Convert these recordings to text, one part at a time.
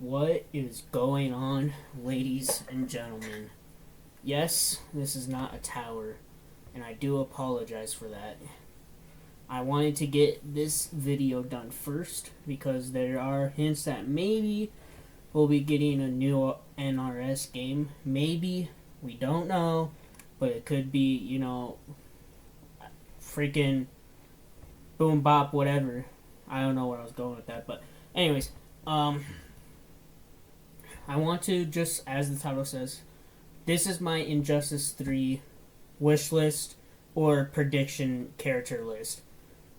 What is going on, ladies and gentlemen? Yes, this is not a tower, and I do apologize for that. I wanted to get this video done first because there are hints that maybe we'll be getting a new NRS game. Maybe, we don't know, but it could be, freaking boom bop, whatever. I don't know where I was going with that, but anyways, I want to, just as the title says, this is my Injustice 3 wish list or prediction character list.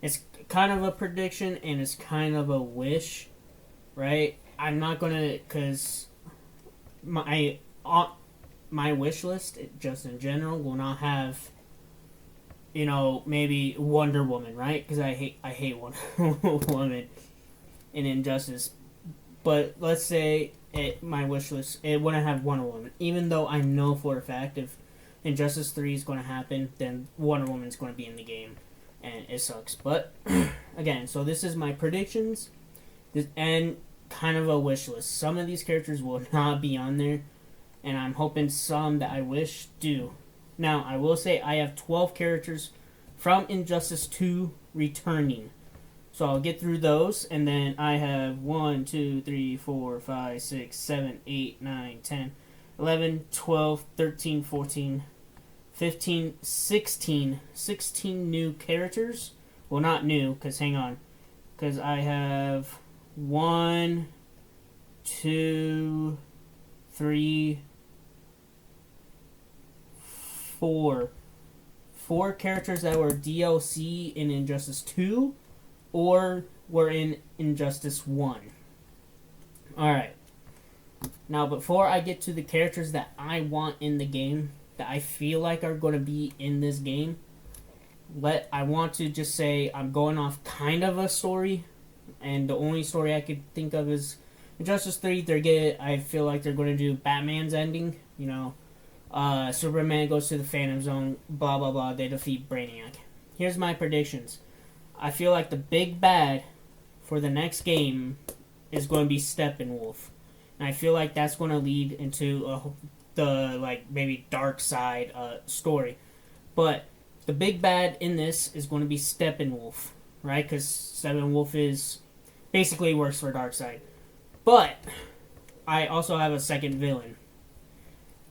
It's kind of a prediction and it's kind of a wish, right? I'm not gonna, because my wish list, just in general, will not have, maybe Wonder Woman, right? Because I hate Wonder Woman in Injustice. But let's say my wish list, it wouldn't have Wonder Woman. Even though I know for a fact if Injustice 3 is going to happen, then Wonder Woman's going to be in the game. And it sucks. But, again, so this is my predictions. And kind of a wish list. Some of these characters will not be on there. And I'm hoping some that I wish do. Now, I will say I have 12 characters from Injustice 2 returning. So I'll get through those, and then I have 1, 2, 3, 4, 5, 6, 7, 8, 9, 10, 11, 12, 13, 14, 15, 16 new characters. Well, not new, because hang on. Because I have 1, 2, 3, 4. 4 characters that were DLC in Injustice 2. Or were in Injustice 1. Alright. Now, before I get to the characters that I want in the game, that I feel like are going to be in this game, I want to just say I'm going off kind of a story. And the only story I could think of is Injustice 3. I feel like they're going to do Batman's ending. Superman goes to the Phantom Zone, blah, blah, blah. They defeat Brainiac. Here's my predictions. I feel like the big bad for the next game is going to be Steppenwolf. And I feel like that's going to lead into maybe dark side story. But the big bad in this is going to be Steppenwolf, right? Because Steppenwolf basically works for Darkseid. But I also have a second villain.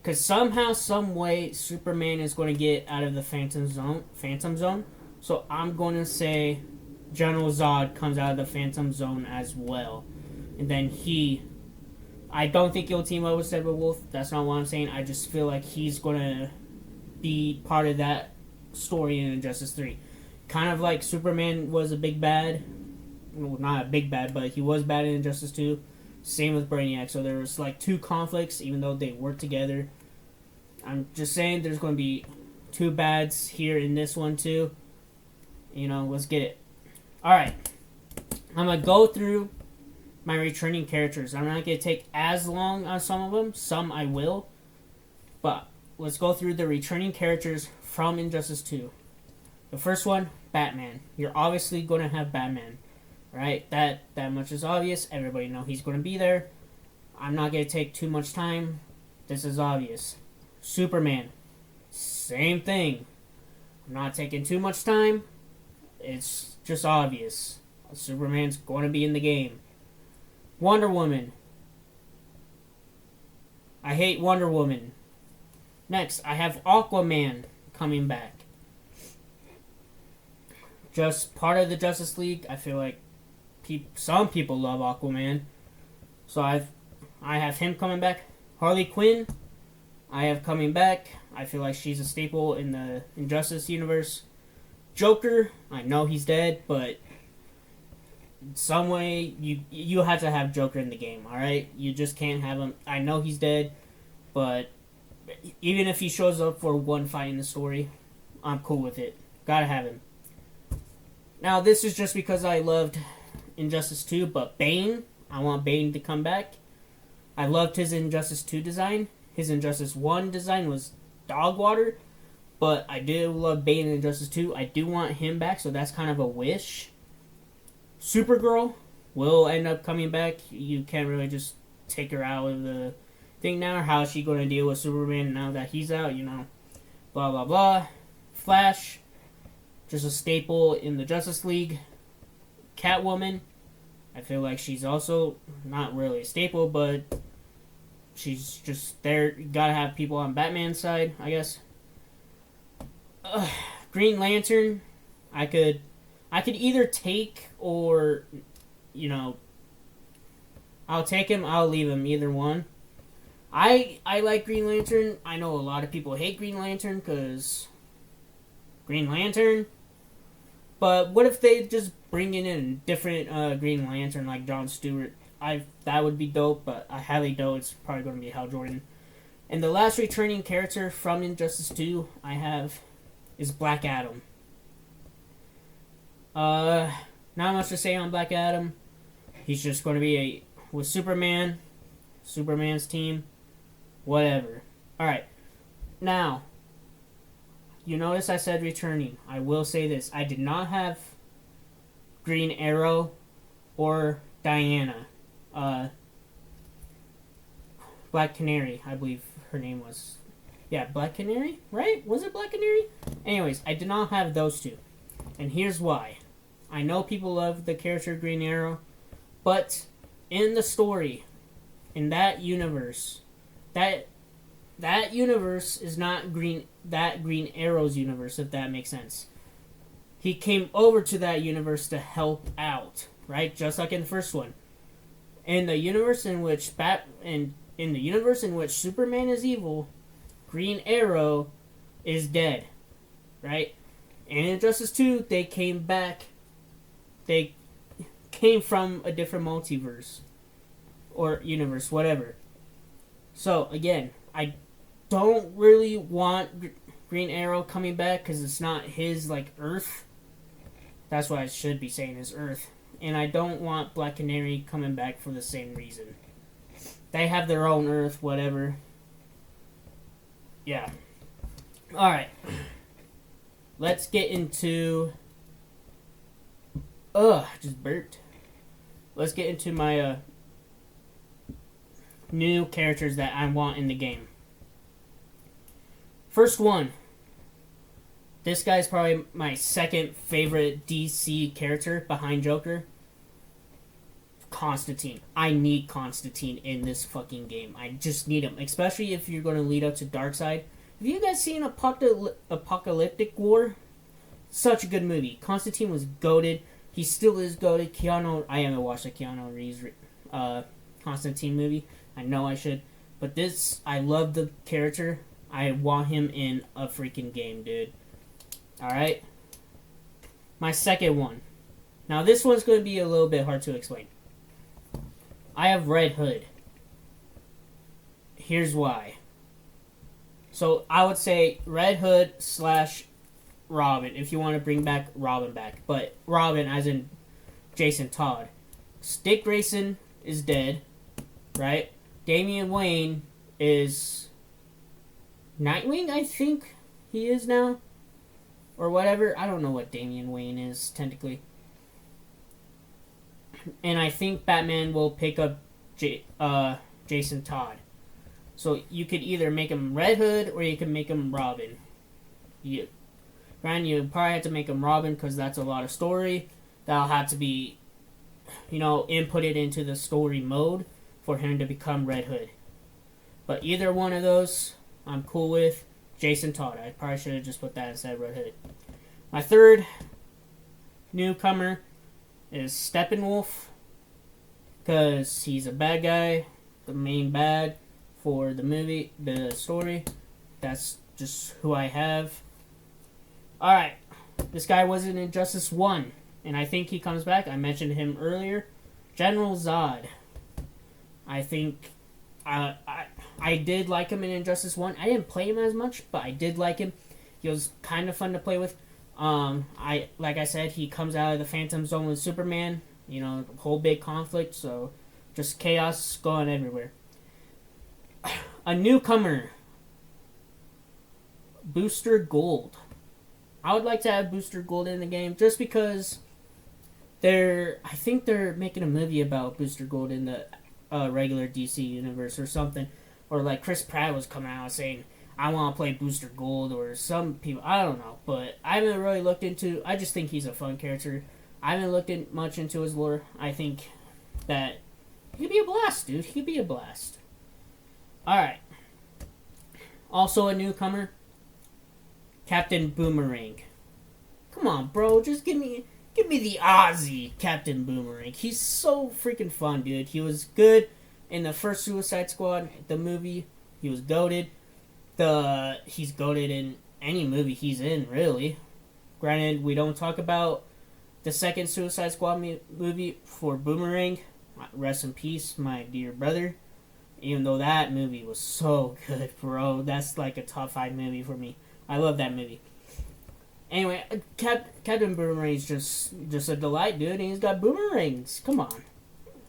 Because somehow, some way, Superman is going to get out of the Phantom Zone. So I'm going to say General Zod comes out of the Phantom Zone as well. And then I don't think he'll team up with Steppenwolf. That's not what I'm saying. I just feel like he's going to be part of that story in Injustice 3. Kind of like Superman was a big bad. Well, not a big bad, but he was bad in Injustice 2. Same with Brainiac. So there was like 2 conflicts, even though they work together. I'm just saying there's going to be 2 bads here in this one too. Let's get it. Alright. I'm going to go through my returning characters. I'm not going to take as long on some of them. Some I will. But let's go through the returning characters from Injustice 2. The first one, Batman. You're obviously going to have Batman. Right? That much is obvious. Everybody knows he's going to be there. I'm not going to take too much time. This is obvious. Superman. Same thing. I'm not taking too much time. It's just obvious. Superman's going to be in the game. Wonder Woman. I hate Wonder Woman. Next, I have Aquaman coming back. Just part of the Justice League. I feel like some people love Aquaman. So I have him coming back. Harley Quinn, I have coming back. I feel like she's a staple in the Injustice universe. Joker, I know he's dead, but some way you have to have Joker in the game, alright? You just can't have him. I know he's dead, but even if he shows up for one fight in the story, I'm cool with it. Gotta have him. Now, this is just because I loved Injustice 2, but Bane, I want Bane to come back. I loved his Injustice 2 design. His Injustice 1 design was dog water. But I do love Bane in Injustice 2. I do want him back, so that's kind of a wish. Supergirl will end up coming back. You can't really just take her out of the thing now, or how is she going to deal with Superman now that he's out, blah, blah, blah. Flash, just a staple in the Justice League. Catwoman, I feel like she's also not really a staple, but she's just there. You gotta have people on Batman's side, I guess. Green Lantern, I could either take or, I'll take him, I'll leave him, either one. I like Green Lantern. I know a lot of people hate Green Lantern because Green Lantern. But what if they just bring in a different Green Lantern like Jon Stewart? That would be dope, but I highly doubt it's probably going to be Hal Jordan. And the last returning character from Injustice 2 I have is Black Adam. Not much to say on Black Adam. He's just going to be with Superman's team, whatever. Alright, now, you notice I said returning. I will say this. I did not have Green Arrow or Diana. Black Canary, I believe her name was. Yeah, Black Canary, right? Was it Black Canary? Anyways, I did not have those two. And here's why. I know people love the character Green Arrow, but in the story, in that universe, that universe is not Green Arrow's universe, if that makes sense. He came over to that universe to help out, right? Just like in the first one. In the universe in which Superman is evil, Green Arrow is dead, right? And in Injustice 2, they came back. They came from a different multiverse or universe, whatever. So again, I don't really want Green Arrow coming back because it's not his Earth. That's what I should be saying is Earth. And I don't want Black Canary coming back for the same reason. They have their own Earth, whatever. Yeah. Alright. Let's get into... just burped. Let's get into my new characters that I want in the game. First one. This guy's probably my second favorite DC character behind Joker. Constantine. I need Constantine in this fucking game. I just need him. Especially if you're going to lead up to Darkseid. Have you guys seen Apocalyptic War? Such a good movie. Constantine was goated. He still is goated. I haven't watched the Keanu Reeves Constantine movie. I know I should. But this, I love the character. I want him in a freaking game, dude. Alright? My second one. Now this one's going to be a little bit hard to explain. I have Red Hood. Here's why. So I would say Red Hood / Robin, if you want to bring back Robin back. But Robin as in Jason Todd. Dick Grayson is dead, right? Damian Wayne is Nightwing, I think he is now. Or whatever. I don't know what Damian Wayne is, technically. And I think Batman will pick up Jason Todd. So you could either make him Red Hood or you can make him Robin. You probably have to make him Robin because that's a lot of story. That'll have to be, inputted into the story mode for him to become Red Hood. But either one of those, I'm cool with. Jason Todd. I probably should have just put that instead of Red Hood. My third newcomer is Steppenwolf. Because he's a bad guy. The main bad for the story. That's just who I have. Alright. This guy was in Injustice 1. And I think he comes back. I mentioned him earlier. General Zod. I think... I did like him in Injustice 1. I didn't play him as much, but I did like him. He was kind of fun to play with. Like I said, he comes out of the Phantom Zone with Superman. Whole big conflict, so just chaos going everywhere. A newcomer. Booster Gold. I would like to have Booster Gold in the game just because I think they're making a movie about Booster Gold in the regular DC universe or something. Or like Chris Pratt was coming out saying, I want to play Booster Gold, or some people, I don't know. But I haven't really looked into, I just think he's a fun character. I haven't looked much into his lore. I think that he could be a blast, dude. He could be a blast. Alright. Also a newcomer, Captain Boomerang. Come on, bro. Just give me the Aussie Captain Boomerang. He's so freaking fun, dude. He was good in the first Suicide Squad, the movie. He was goated. He's goated in any movie he's in, really. Granted, we don't talk about the second Suicide Squad movie for Boomerang. Rest in peace, my dear brother. Even though that movie was so good, bro. That's like a top 5 movie for me. I love that movie. Anyway, Captain Boomerang is just a delight, dude. And he's got boomerangs. Come on.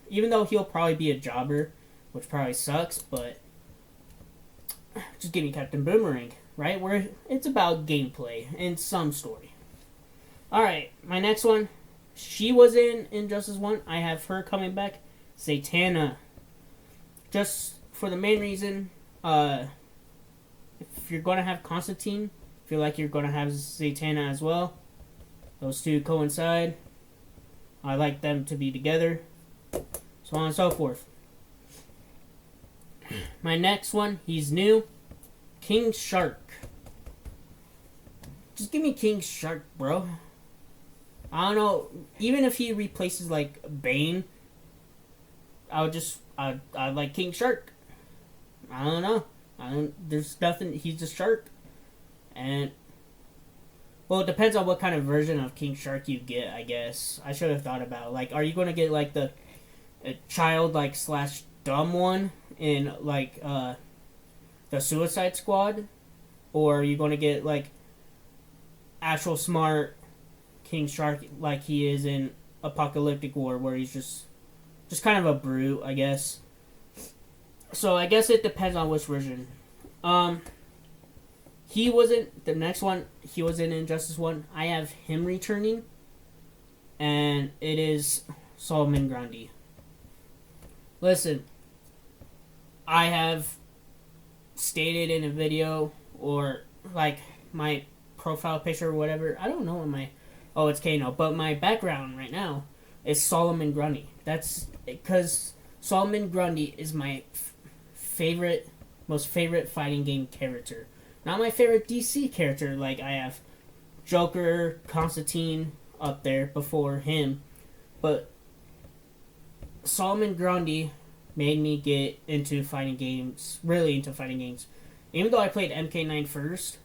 Even though he'll probably be a jobber, which probably sucks, but just give me Captain Boomerang, right? Where it's about gameplay and some story. Alright, my next one. She was in Injustice 1. I have her coming back. Zatanna. Just for the main reason, if you're going to have Constantine, I feel like you're going to have Zatanna as well. Those two coincide. I like them to be together. So on and so forth. My next one, he's new. King Shark. Just give me King Shark, bro. I don't know. Even if he replaces, like, Bane, I like King Shark. I don't know. There's nothing. He's a shark. And, well, it depends on what kind of version of King Shark you get, I guess. I should have thought about, like, are you going to get, like, the child, like, / dumb one in, like, the Suicide Squad? Or are you going to get, like, actual smart King Shark like he is in Apocalyptic War, where he's just kind of a brute, I guess. So I guess it depends on which version. He wasn't the next one. He was in Injustice 1. I have him returning, and it is Solomon Grundy. Listen, I have stated in a video, or like my profile picture or whatever. I don't know what my it's Kano, but my background right now is Solomon Grundy. That's because Solomon Grundy is my most favorite fighting game character. Not my favorite DC character. Like, I have Joker, Constantine up there before him, but Solomon Grundy made me get into fighting games, really into fighting games. Even though I played MK9 first,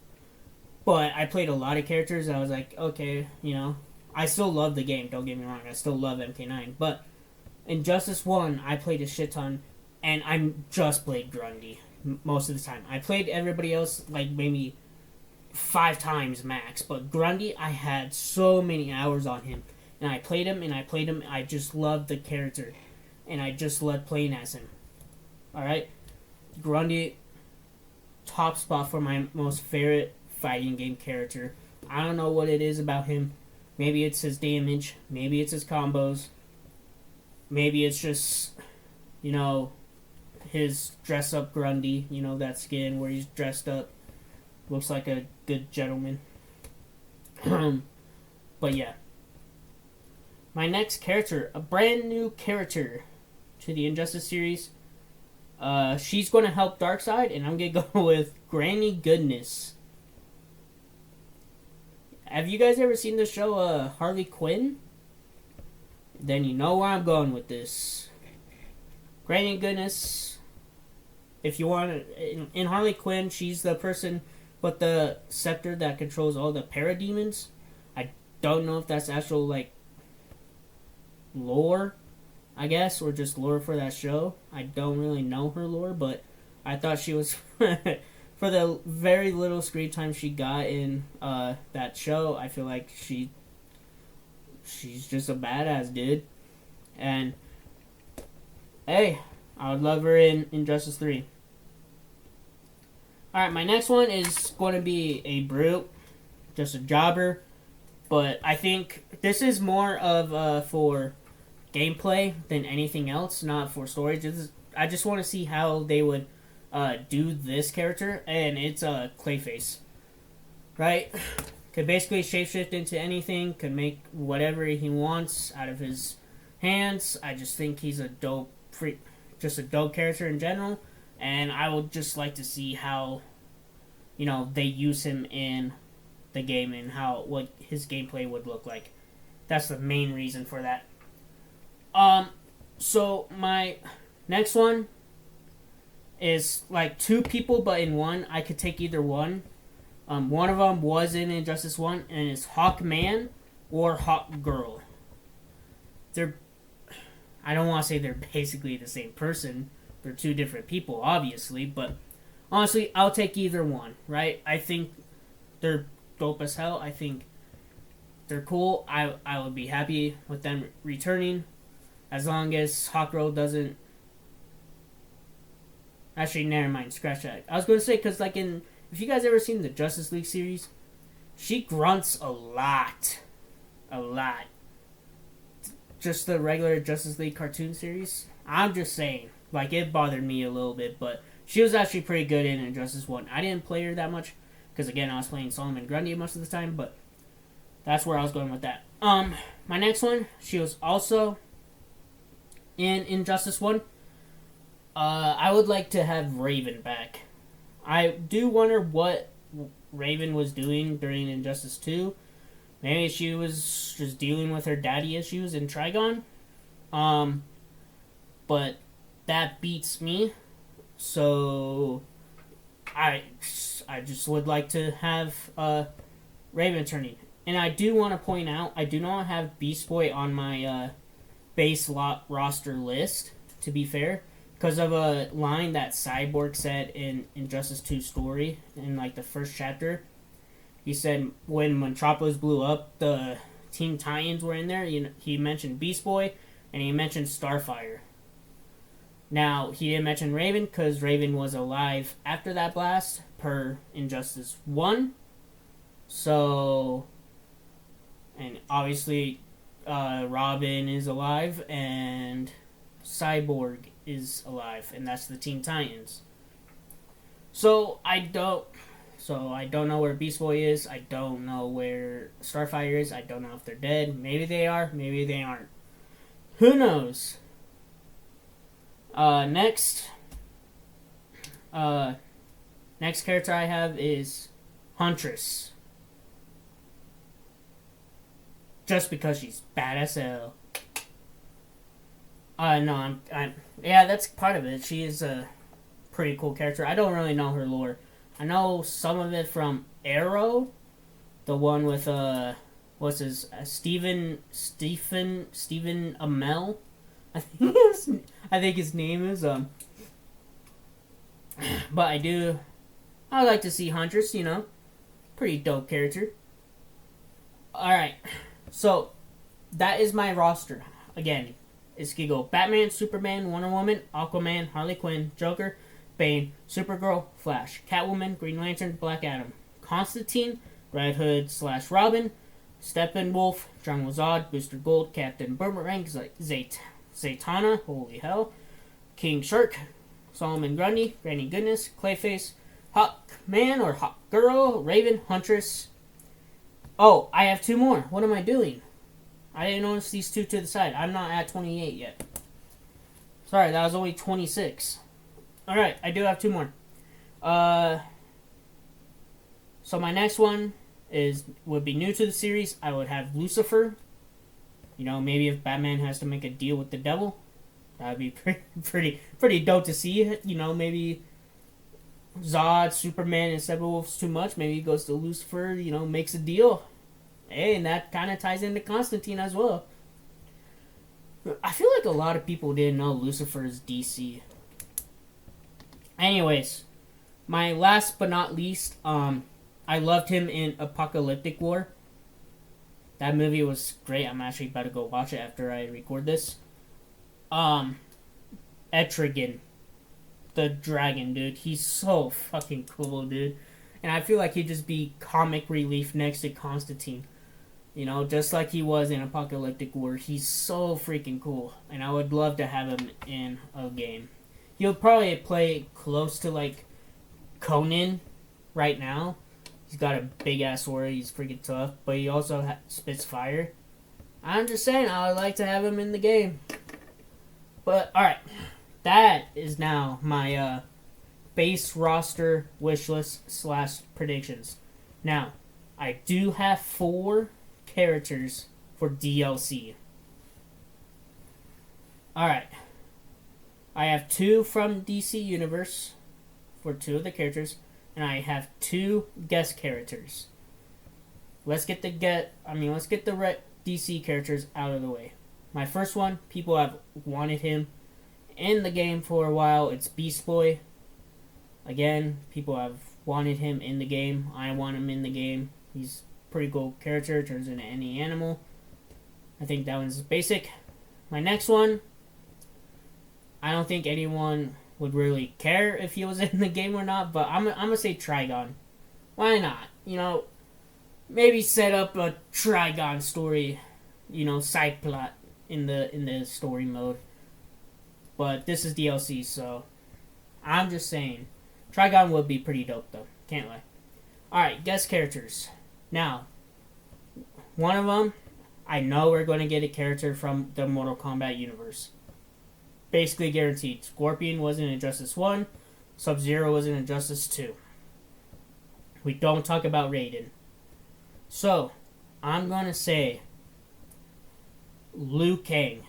but I played a lot of characters, I was like, okay, you know, I still love the game, don't get me wrong, I still love MK9, but Injustice 1, I played a shit ton, and I just played Grundy most of the time. I played everybody else, like, maybe 5 times max, but Grundy, I had so many hours on him, and I played him, I just loved the character, and I just loved playing as him. Alright? Grundy, top spot for my most favorite fighting game character. I don't know what it is about him. Maybe it's his damage, maybe it's his combos, maybe it's just, you know, his dress up Grundy, you know, that skin where he's dressed up, looks like a good gentleman. But yeah. My next character, a brand new character to the Injustice series. She's going to help Darkseid, and I'm going to go with Granny Goodness. Have you guys ever seen the show Harley Quinn? Then you know where I'm going with this. Granny Goodness, if you want to, in Harley Quinn, she's the person with the scepter that controls all the parademons. I don't know if that's actual, like, lore, I guess, or just lore for that show. I don't really know her lore, but I thought she was for the very little screen time she got in that show. I feel like she's just a badass, dude. And hey, I would love her in Injustice 3. Alright, my next one is going to be a brute, just a jobber, but I think this is more of for gameplay than anything else, not for story. I just want to see how they would do this character, and it's a Clayface, right? Could basically shapeshift into anything, could make whatever he wants out of his hands. I just think he's a dope character in general, and I would just like to see how, they use him in the game and what his gameplay would look like. That's the main reason for that. So my next one is like two people, but in one. I could take either one. One of them was in Injustice 1, and it's Hawkman or Hawkgirl. I don't want to say they're basically the same person. They're two different people, obviously, but honestly, I'll take either one, right? I think they're dope as hell. I think they're cool. I would be happy with them returning, as long as Hawkgirl doesn't... Actually, never mind, scratch that. I was going to say, because if you guys ever seen the Justice League series, she grunts a lot. A lot. Just the regular Justice League cartoon series, I'm just saying, it bothered me a little bit, but she was actually pretty good in Injustice 1. I didn't play her that much, because again, I was playing Solomon Grundy most of the time, but that's where I was going with that. My next one, she was also in Injustice 1. I would like to have Raven back. I do wonder what Raven was doing during Injustice 2. Maybe she was just dealing with her daddy issues in Trigon. But that beats me. So I just would like to have Raven turning. And I do want to point out, I do not have Beast Boy on my base roster list, to be fair, because of a line that Cyborg said in Injustice 2 story in the first chapter. He said when Metropolis blew up, the Teen Titans were in there. He mentioned Beast Boy, and he mentioned Starfire. Now, he didn't mention Raven, because Raven was alive after that blast, per Injustice 1. So, and obviously, Robin is alive, and Cyborg is alive, and that's the Teen Titans. So I don't know where Beast Boy is. I don't know where Starfire is. I don't know if they're dead. Maybe they are. Maybe they aren't. Who knows? Next character I have is Huntress. Just because she's bad as hell. No, yeah, that's part of it. She is a pretty cool character. I don't really know her lore. I know some of it from Arrow, the one with Stephen Amell. I think his name is But I like to see Huntress. Pretty dope character. All right, so that is my roster. Again, it's gonna go Batman, Superman, Wonder Woman, Aquaman, Harley Quinn, Joker, Bane, Supergirl, Flash, Catwoman, Green Lantern, Black Adam, Constantine, Red Hood / Robin, Steppenwolf, John Zod, Booster Gold, Captain Boomerang, Zatanna, holy hell, King Shark, Solomon Grundy, Granny Goodness, Clayface, Hawkman or Hawkgirl, Raven, Huntress. Oh, I have two more. What am I doing? I didn't notice these two to the side. I'm not at 28 yet. Sorry, that was only 26. Alright, I do have two more. So my next one would be new to the series. I would have Lucifer. Maybe if Batman has to make a deal with the devil, that would be pretty dope to see. Maybe Zod, Superman, and Steppenwolf's too much. Maybe he goes to Lucifer, makes a deal. Hey, and that kind of ties into Constantine as well. I feel like a lot of people didn't know Lucifer is DC. Anyways, my last but not least, I loved him in Apocalyptic War. That movie was great. I'm actually about to go watch it after I record this. Etrigan, the dragon, dude. He's so fucking cool, dude. And I feel like he'd just be comic relief next to Constantine. You know, just like he was in Apocalyptic War, he's so freaking cool, and I would love to have him in a game. He'll probably play close to like Conan right now. He's got a big ass sword. He's freaking tough, but he also spits fire. I'm just saying, I would like to have him in the game. But all right, that is now my base roster wish list / predictions. Now, I do have 4 characters for DLC. Alright. I have 2 from DC Universe for 2 of the characters, and I have 2 guest characters. Let's get the DC characters out of the way. My first one, people have wanted him in the game for a while. It's Beast Boy. Again, people have wanted him in the game. I want him in the game. He's a pretty cool character. Turns into any animal. I think that one's basic. My next one, I don't think anyone would really care if he was in the game or not, but I'm gonna say Trigon. Why not? You know, maybe set up a Trigon story, you know, side plot in the story mode. But this is DLC, so I'm just saying Trigon would be pretty dope though. Can't lie. Alright, guest characters. Now, one of them, I know we're going to get a character from the Mortal Kombat universe. Basically guaranteed. Scorpion was in Injustice 1. Sub-Zero was in Injustice 2. We don't talk about Raiden. So, I'm going to say Liu Kang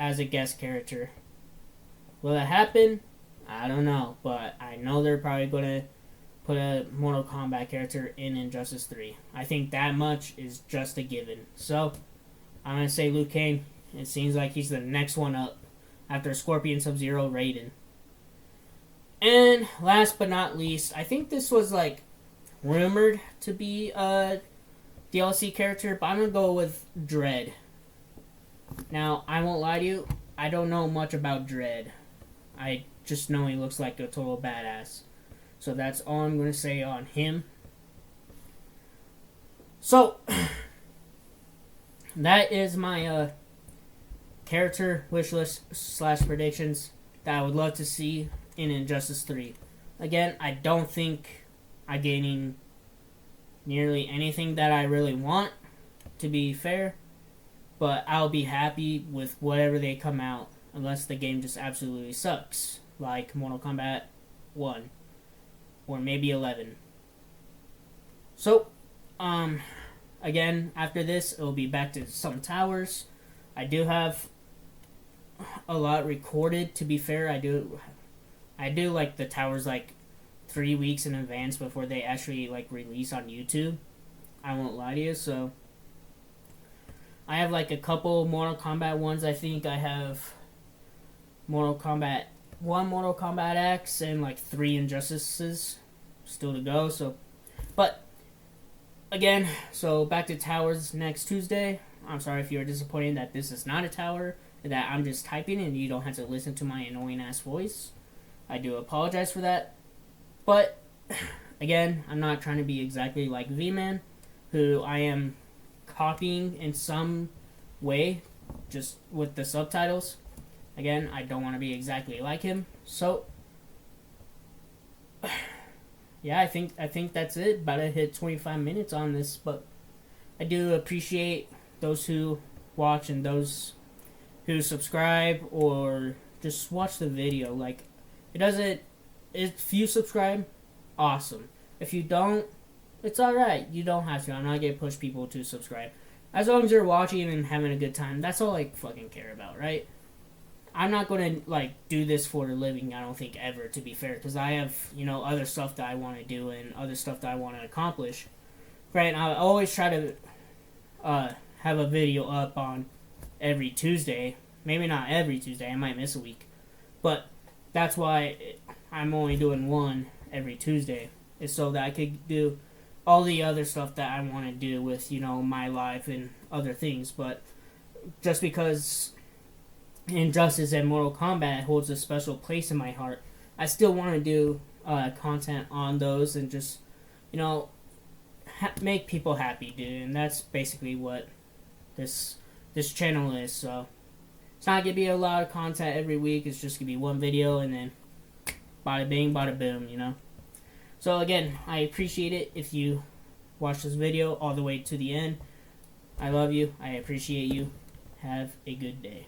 as a guest character. Will that happen? I don't know, but I know they're probably going to put a Mortal Kombat character in Injustice 3. I think that much is just a given. So, I'm going to say Liu Kang. It seems like he's the next one up after Scorpion, Sub-Zero, Raiden. And last but not least, I think this was like rumored to be a DLC character, but I'm going to go with Dredd. Now, I won't lie to you, I don't know much about Dredd. I just know he looks like a total badass. So that's all I'm going to say on him. So, that is my character wishlist / predictions that I would love to see in Injustice 3. Again, I don't think I'm gaining nearly anything that I really want, to be fair. But I'll be happy with whatever they come out, unless the game just absolutely sucks. Like Mortal Kombat 1. Or maybe 11. So, again, after this, it'll be back to some towers. I do have a lot recorded, to be fair. I do like the towers like 3 weeks in advance before they actually like release on YouTube. I won't lie to you, so I have like a couple Mortal Kombat ones. I think I have Mortal Kombat 1 Mortal Kombat X and like 3 Injustices still to go. So, but again, so back to towers next Tuesday. I'm sorry if you're disappointed that this is not a tower and that I'm just typing and you don't have to listen to my annoying ass voice. I do apologize for that. But again, I'm not trying to be exactly like V-Man, who I am copying in some way just with the subtitles. Again, I don't want to be exactly like him. So, yeah, I think that's it. About to hit 25 minutes on this, but I do appreciate those who watch and those who subscribe or just watch the video. Like, it doesn't. If you subscribe, awesome. If you don't, it's alright. You don't have to. I'm not gonna push people to subscribe. As long as you're watching and having a good time, that's all I fucking care about, right? I'm not going to, like, do this for a living, I don't think, ever, to be fair. Because I have, you know, other stuff that I want to do and other stuff that I want to accomplish. Right, and I always try to have a video up on every Tuesday. Maybe not every Tuesday, I might miss a week. But that's why I'm only doing one every Tuesday. Is so that I could do all the other stuff that I want to do with, you know, my life and other things. But just because Injustice and Mortal Kombat holds a special place in my heart, I still want to do content on those and just, you know, make people happy, dude. And that's basically what this channel is. So it's not gonna be a lot of content every week. It's just gonna be one video and then bada bing, bada boom, you know. So again, I appreciate it if you watch this video all the way to the end. I love you. I appreciate you. Have a good day.